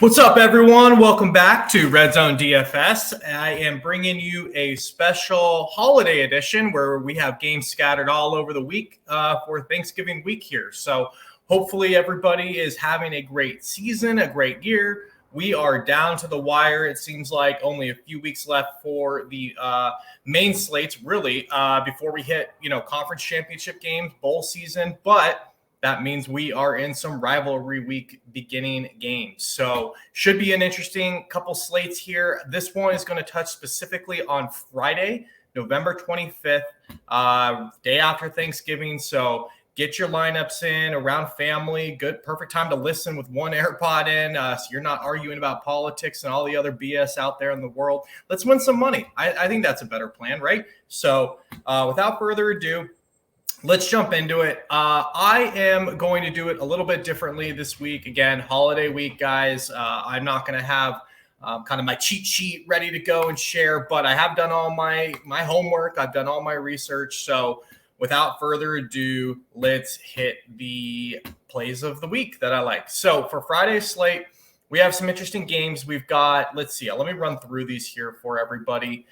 What's up, everyone? Welcome back to Red Zone DFS. I am bringing you a special holiday edition where we have games scattered all over the week for Thanksgiving week here. So hopefully everybody is having a great season, a great year. We are down to the wire. It seems like only a few weeks left for the main slates, really, before we hit, conference championship games, bowl season. But that means we are in some rivalry week beginning games. So should be an interesting couple slates here. This one is going to touch specifically on Friday, November 25th, day after Thanksgiving. So get your lineups in around family. Good, perfect time to listen with one AirPod in, so you're not arguing about politics and all the other BS out there in the world. Let's win some money. I think that's a better plan, right? So without further ado, let's jump into it. I am going to do it a little bit differently this week. Again, holiday week, guys. I'm not going to have kind of my cheat sheet ready to go and share, but I have done all my homework. I've done all my research. So without further ado, let's hit the plays of the week that I like. So for Friday's slate, we have some interesting games. We've got, let's see, let me run through these here for everybody.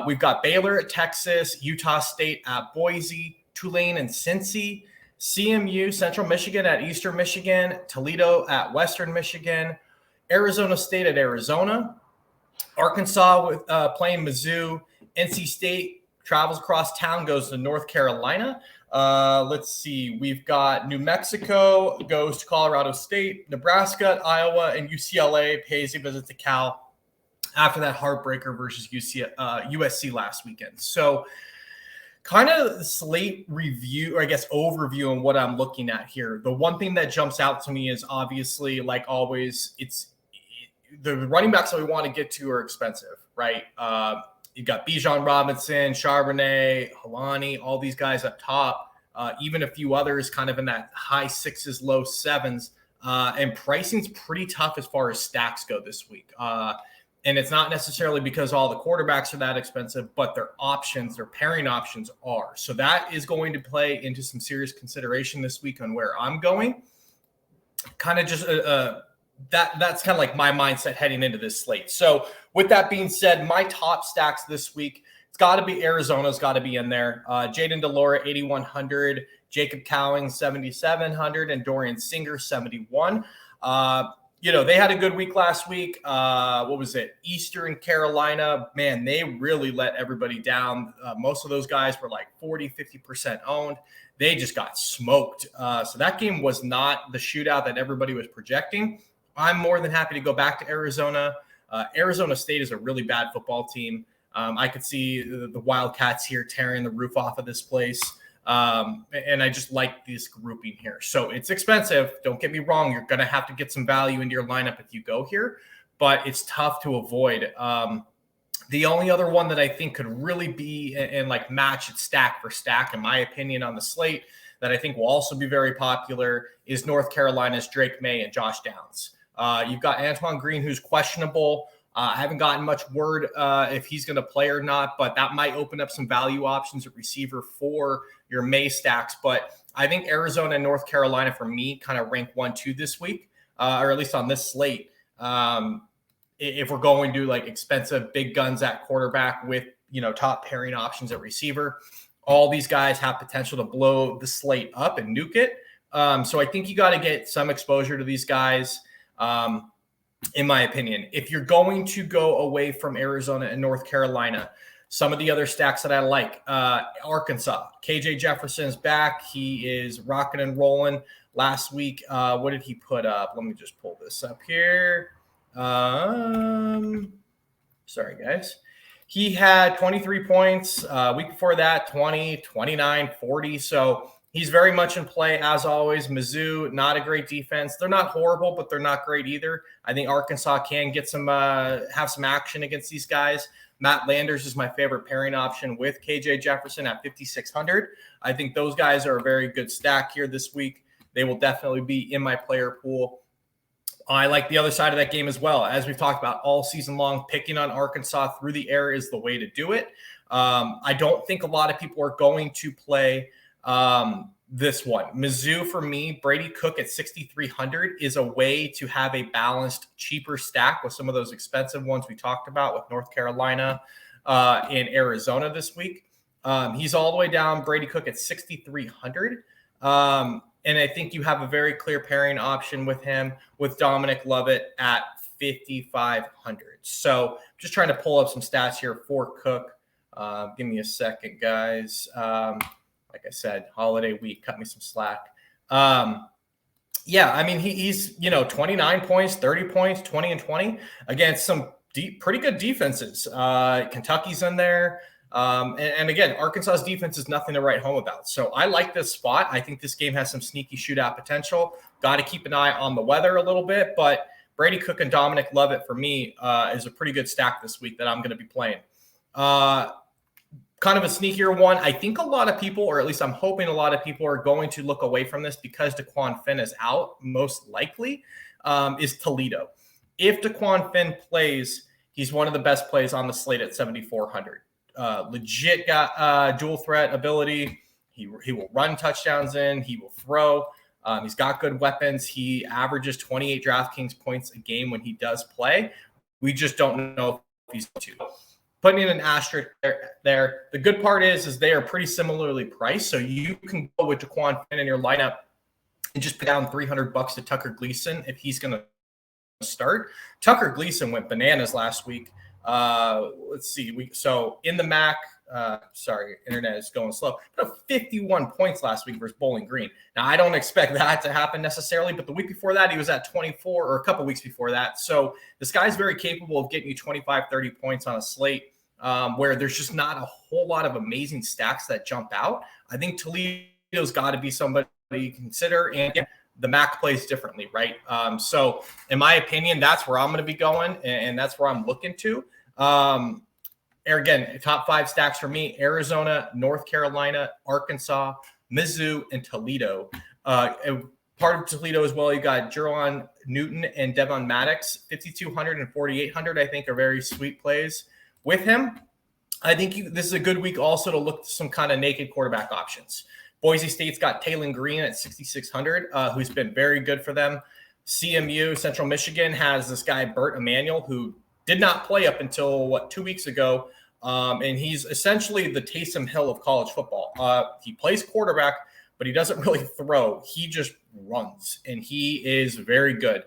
We've got Baylor at Texas, Utah State at Boise, Tulane and Cincy, CMU, Central Michigan at Eastern Michigan, Toledo at Western Michigan, Arizona State at Arizona, Arkansas with playing Mizzou, NC State travels across town, goes to North Carolina. Let's see, we've got New Mexico goes to Colorado State, Nebraska at Iowa, and UCLA pays a visit to Cal after that heartbreaker versus USC last weekend. So kind of the slate review, or I guess overview on what I'm looking at here. The one thing that jumps out to me is obviously, like always, the running backs that we want to get to are expensive, right? You've got Bijan Robinson, Charbonnet, Helani, all these guys up top, even a few others kind of in that high sixes, low sevens. And pricing's pretty tough as far as stacks go this week. And it's not necessarily because all the quarterbacks are that expensive, but their options, their pairing options are. So that is going to play into some serious consideration this week on where I'm going. Kind of just that's kind of like my mindset heading into this slate. So with that being said, my top stacks this week, it's got to be Arizona's got to be in there. Jaden DeLora, 8,100, Jacob Cowing, 7,700, and Dorian Singer, 71. They had a good week last week. What was it? Eastern Carolina, man, they really let everybody down. Most of those guys were like 40, 50% owned. They just got smoked. So that game was not the shootout that everybody was projecting. I'm more than happy to go back to Arizona. Arizona State is a really bad football team. I could see the Wildcats here tearing the roof off of this place. And I just like this grouping here. So it's expensive. Don't get me wrong. You're going to have to get some value into your lineup if you go here, but it's tough to avoid. The only other one that I think could really be and like match it stack for stack, in my opinion, on the slate that I think will also be very popular is North Carolina's Drake May and Josh Downs. You've got Antoine Green, who's questionable. I haven't gotten much word if he's going to play or not, but that might open up some value options at receiver for your May stacks. But I think Arizona and North Carolina, for me, kind of rank 1-2 this week, or at least on this slate. If we're going to like expensive big guns at quarterback with, top pairing options at receiver, all these guys have potential to blow the slate up and nuke it. So I think you got to get some exposure to these guys. In my opinion, if you're going to go away from Arizona and North Carolina, some of the other stacks that I like, Arkansas, KJ Jefferson's back. He is rocking and rolling. Last week, what did he put up? Let me just pull this up here. Sorry, guys. He had 23 points. Week before that, 20, 29, 40. So he's very much in play, as always. Mizzou, not a great defense. They're not horrible, but they're not great either. I think Arkansas can get some have some action against these guys. Matt Landers is my favorite pairing option with KJ Jefferson at 5,600. I think those guys are a very good stack here this week. They will definitely be in my player pool. I like the other side of that game as well. As we've talked about all season long, picking on Arkansas through the air is the way to do it. I don't think a lot of people are going to play this one. Mizzou for me, Brady Cook at 6,300 is a way to have a balanced, cheaper stack with some of those expensive ones we talked about with North Carolina and Arizona this week. He's all the way down, Brady Cook at 6,300. And I think you have a very clear pairing option with him with Dominic Lovett at 5,500. So just trying to pull up some stats here for Cook. Give me a second, guys. Like I said, holiday week, cut me some slack. Yeah, I mean, he's 29 points, 30 points, 20 and 20 against some pretty good defenses. Kentucky's in there. And again, Arkansas's defense is nothing to write home about. So I like this spot. I think this game has some sneaky shootout potential. Got to keep an eye on the weather a little bit, but Brady Cook and Dominic Lovett for me is a pretty good stack this week that I'm going to be playing. Kind of a sneakier one. I think a lot of people, or at least I'm hoping a lot of people, are going to look away from this because DeQuan Finn is out, most likely, is Toledo. If DeQuan Finn plays, he's one of the best plays on the slate at 7,400. Legit got dual threat ability. He will run touchdowns in. He will throw. He's got good weapons. He averages 28 DraftKings points a game when he does play. We just don't know if he's going to. Putting in an asterisk there. The good part is they are pretty similarly priced. So you can go with DeQuan Finn in your lineup and just put down $300 to Tucker Gleason if he's going to start. Tucker Gleason went bananas last week. Let's see. So in the MAC, sorry, internet is going slow. Put up 51 points last week versus Bowling Green. Now, I don't expect that to happen necessarily, but the week before that, he was at 24, or a couple weeks before that. So this guy's very capable of getting you 25, 30 points on a slate where there's just not a whole lot of amazing stacks that jump out. I think Toledo's got to be somebody you consider, and the MAC plays differently, right? So in my opinion, that's where I'm going to be going, and that's where I'm looking to. Again, top 5 stacks for me: Arizona, North Carolina, Arkansas, Mizzou, and Toledo. Part of Toledo as well, you got Jerron Newton and Devon Maddox. 5,200 and 4,800, I think, are very sweet plays with him. I think this is a good week also to look at some kind of naked quarterback options. Boise State's got Taylon Green at 6,600, who's been very good for them. CMU, Central Michigan, has this guy, Bert Emanuel, who did not play up until, 2 weeks ago. And he's essentially the Taysom Hill of college football. He plays quarterback, but he doesn't really throw. He just runs, and he is very good.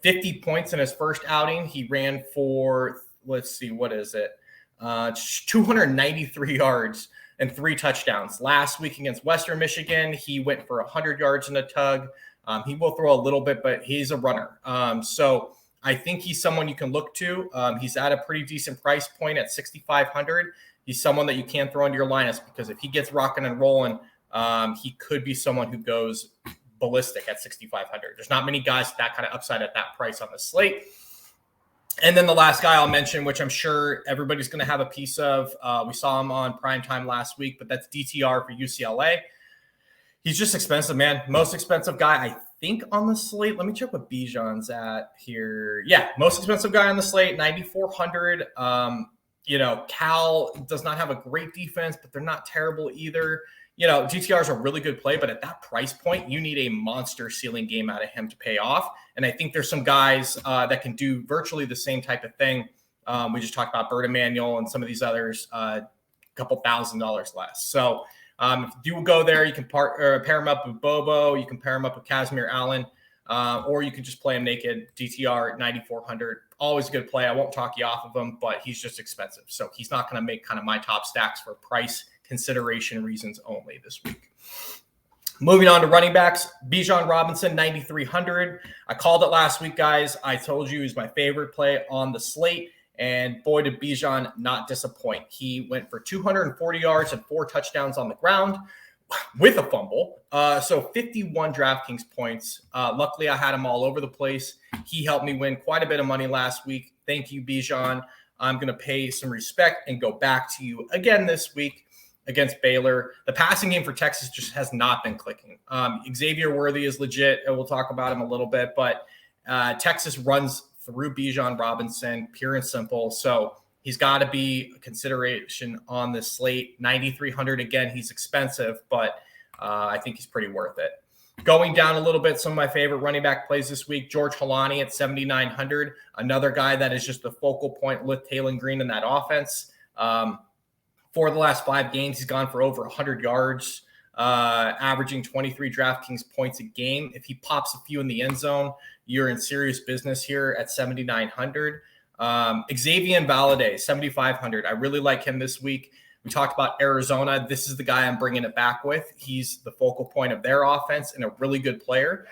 50 points in his first outing. He ran for, 293 yards and 3 touchdowns. Last week against Western Michigan, he went for 100 yards in a tug. He will throw a little bit, but he's a runner. So I think he's someone you can look to. He's at a pretty decent price point at 6,500. He's someone that you can throw into your lineups because if he gets rocking and rolling, he could be someone who goes ballistic at 6,500. There's not many guys with that kind of upside at that price on the slate. And then the last guy I'll mention, which I'm sure everybody's going to have a piece of, we saw him on primetime last week, but that's DTR for UCLA. He's just expensive, man. Most expensive guy, I think, on the slate. Let me check what Bijan's at here. Yeah, most expensive guy on the slate, 9,400. Cal does not have a great defense, but they're not terrible either. DTR is a really good play, but at that price point, you need a monster ceiling game out of him to pay off. And I think there's some guys that can do virtually the same type of thing. We just talked about Bert Emanuel and some of these others, a couple $1,000s less. So if you go there, you can pair him up with Bobo. You can pair him up with Casimir Allen, or you can just play him naked. DTR at 9,400. Always a good play. I won't talk you off of him, but he's just expensive. So he's not going to make kind of my top stacks for price consideration reasons only this week. Moving on to running backs, Bijan Robinson, 9,300. I called it last week, guys. I told you he's my favorite play on the slate, and boy, did Bijan not disappoint. He went for 240 yards and 4 touchdowns on the ground with a fumble. So 51 DraftKings points. Luckily, I had him all over the place. He helped me win quite a bit of money last week. Thank you, Bijan. I'm going to pay some respect and go back to you again this week against Baylor. The passing game for Texas just has not been clicking. Xavier Worthy is legit, and we'll talk about him a little bit, but Texas runs through Bijan Robinson, pure and simple. So he's got to be a consideration on this slate. 9,300, again, he's expensive, but I think he's pretty worth it. Going down a little bit, some of my favorite running back plays this week, George Holani at 7,900, another guy that is just the focal point with Taylor Green in that offense. For the last 5 games, he's gone for over 100 yards, averaging 23 DraftKings points a game. If he pops a few in the end zone, you're in serious business here at 7,900. Xavier Valade, 7,500. I really like him this week. We talked about Arizona. This is the guy I'm bringing it back with. He's the focal point of their offense and a really good player.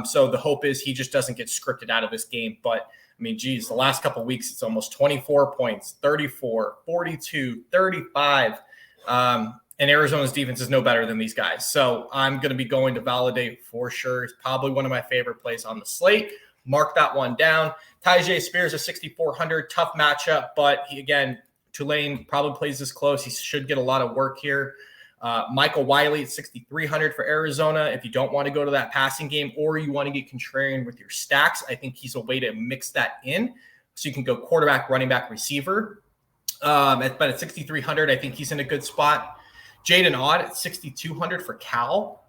So the hope is he just doesn't get scripted out of this game. But, I mean, geez, the last couple of weeks, it's almost 24 points, 34, 42, 35. And Arizona's defense is no better than these guys. So I'm going to be going to Valade for sure. It's probably one of my favorite plays on the slate. Mark that one down. Tyjae Spears at 6,400. Tough matchup, but he, again, Tulane probably plays this close. He should get a lot of work here. Michael Wiley at 6,300 for Arizona. If you don't want to go to that passing game or you want to get contrarian with your stacks, I think he's a way to mix that in. So you can go quarterback, running back, receiver. But at 6,300, I think he's in a good spot. Jaden Odd at 6,200 for Cal.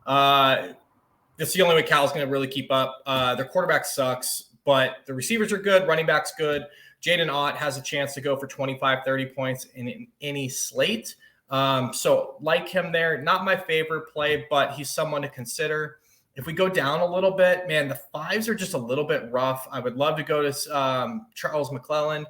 That's the only way Cal's going to really keep up. Their quarterback sucks, but the receivers are good. Running back's good. Jaden Ott has a chance to go for 25, 30 points in any slate. So like him there, not my favorite play, but he's someone to consider. If we go down a little bit, man, the 5s are just a little bit rough. I would love to go to Charles McClellan.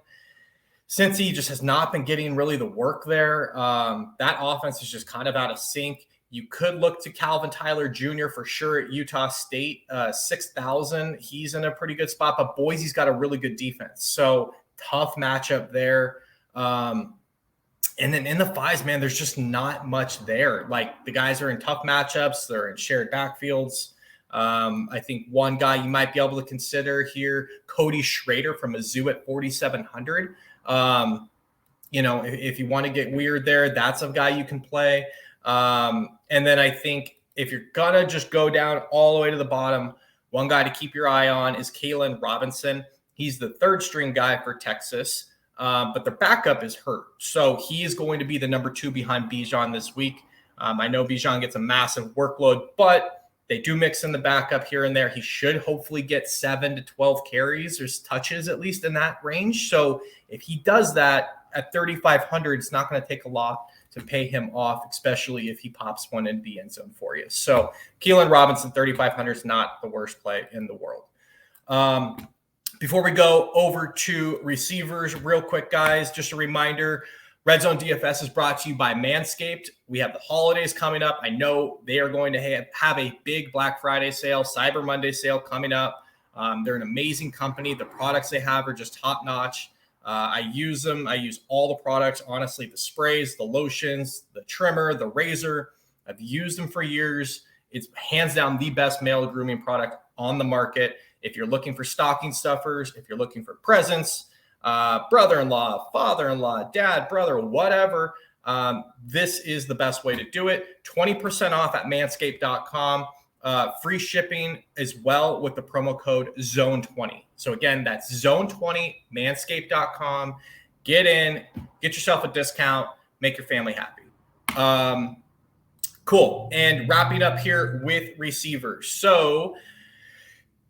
Since he just has not been getting really the work there, that offense is just kind of out of sync. You could look to Calvin Tyler Jr. for sure at Utah State, 6,000. He's in a pretty good spot, but Boise's got a really good defense. So tough matchup there. And then in the 5s, man, there's just not much there. Like the guys are in tough matchups. They're in shared backfields. I think one guy you might be able to consider here, Cody Schrader from Mizzou at 4,700. If you want to get weird there, that's a guy you can play. And then I think if you're going to just go down all the way to the bottom, one guy to keep your eye on is Kalen Robinson. He's the 3rd string guy for Texas, but their backup is hurt. So he is going to be the number 2 behind Bijan this week. I know Bijan gets a massive workload, but they do mix in the backup here and there. He should hopefully get 7 to 12 carries or touches, at least in that range. So if he does that at 3,500, it's not going to take a lot to pay him off, especially if he pops one in the end zone for you. So Keelan Robinson, 3,500 is not the worst play in the world. Before we go over to receivers, real quick, guys, just a reminder, Red Zone DFS is brought to you by Manscaped. We have the holidays coming up. I know they are going to have a big Black Friday sale, Cyber Monday sale coming up. They're an amazing company. The products they have are just top-notch. I use them. I use all the products, honestly, the sprays, the lotions, the trimmer, the razor. I've used them for years. It's hands down the best male grooming product on the market. If you're looking for stocking stuffers, if you're looking for presents, brother-in-law, father-in-law, dad, brother, whatever, this is the best way to do it. 20% off at manscaped.com. Free shipping as well with the promo code ZONE20. So again, that's ZONE20, manscaped.com. Get in, get yourself a discount, make your family happy. Cool. And wrapping up here with receivers. So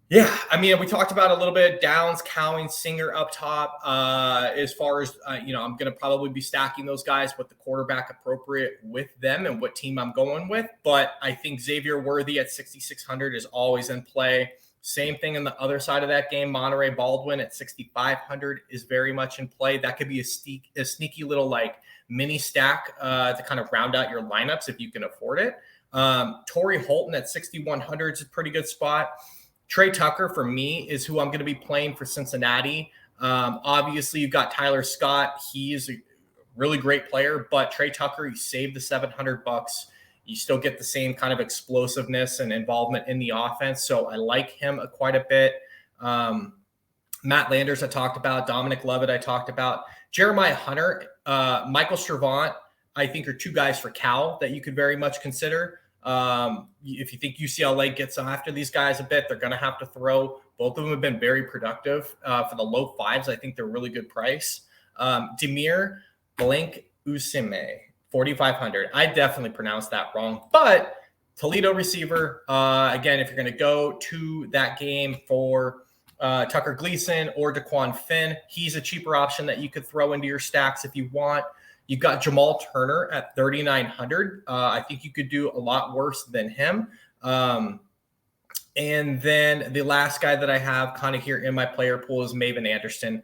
yeah, I mean, we talked about a little bit Downs, Cowing, Singer up top. As far as, I'm going to probably be stacking those guys with the quarterback appropriate with them and what team I'm going with. But I think Xavier Worthy at 6,600 is always in play. Same thing on the other side of that game. Monterey Baldwin at 6,500 is very much in play. That could be a sneaky little mini stack to kind of round out your lineups if you can afford it. Torrey Holton at 6,100 is a pretty good spot. Trey Tucker, for me, is who I'm going to be playing for Cincinnati. Obviously, you've got Tyler Scott. He is a really great player, but Trey Tucker, you saved the $700. You still get the same kind of explosiveness and involvement in the offense. So I like him quite a bit. Matt Landers, I talked about. Dominic Lovett, I talked about. Jeremiah Hunter, Michael Stravant, I think are 2 guys for Cal that you could very much consider. If you think UCLA gets after these guys a bit, they're going to have to throw. Both of them have been very productive for the low 5s. I think they're a really good price. Demir Blank Usime, 4,500. I definitely pronounced that wrong, but Toledo receiver. Again, if you're going to go to that game for Tucker Gleason or Daquan Finn, he's a cheaper option that you could throw into your stacks if you want. You've got Jamal Turner at 3,900. I think you could do a lot worse than him. And then the last guy that I have kind of here in my player pool is Maven Anderson.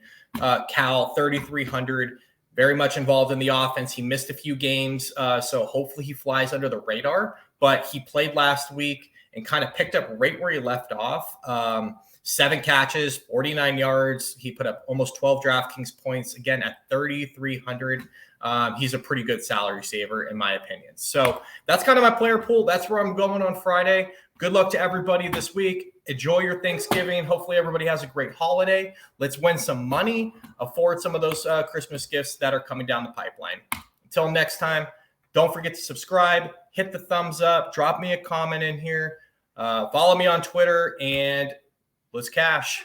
Cal, 3,300. Very much involved in the offense. He missed a few games, so hopefully he flies under the radar. But he played last week and kind of picked up right where he left off. 7 catches, 49 yards. He put up almost 12 DraftKings points, again, at 3,300. He's a pretty good salary saver, in my opinion. So that's kind of my player pool. That's where I'm going on Friday. Good luck to everybody this week. Enjoy your Thanksgiving. Hopefully everybody has a great holiday. Let's win some money, afford some of those Christmas gifts that are coming down the pipeline. Until next time, don't forget to subscribe, hit the thumbs up, drop me a comment in here, follow me on Twitter, and let's cash.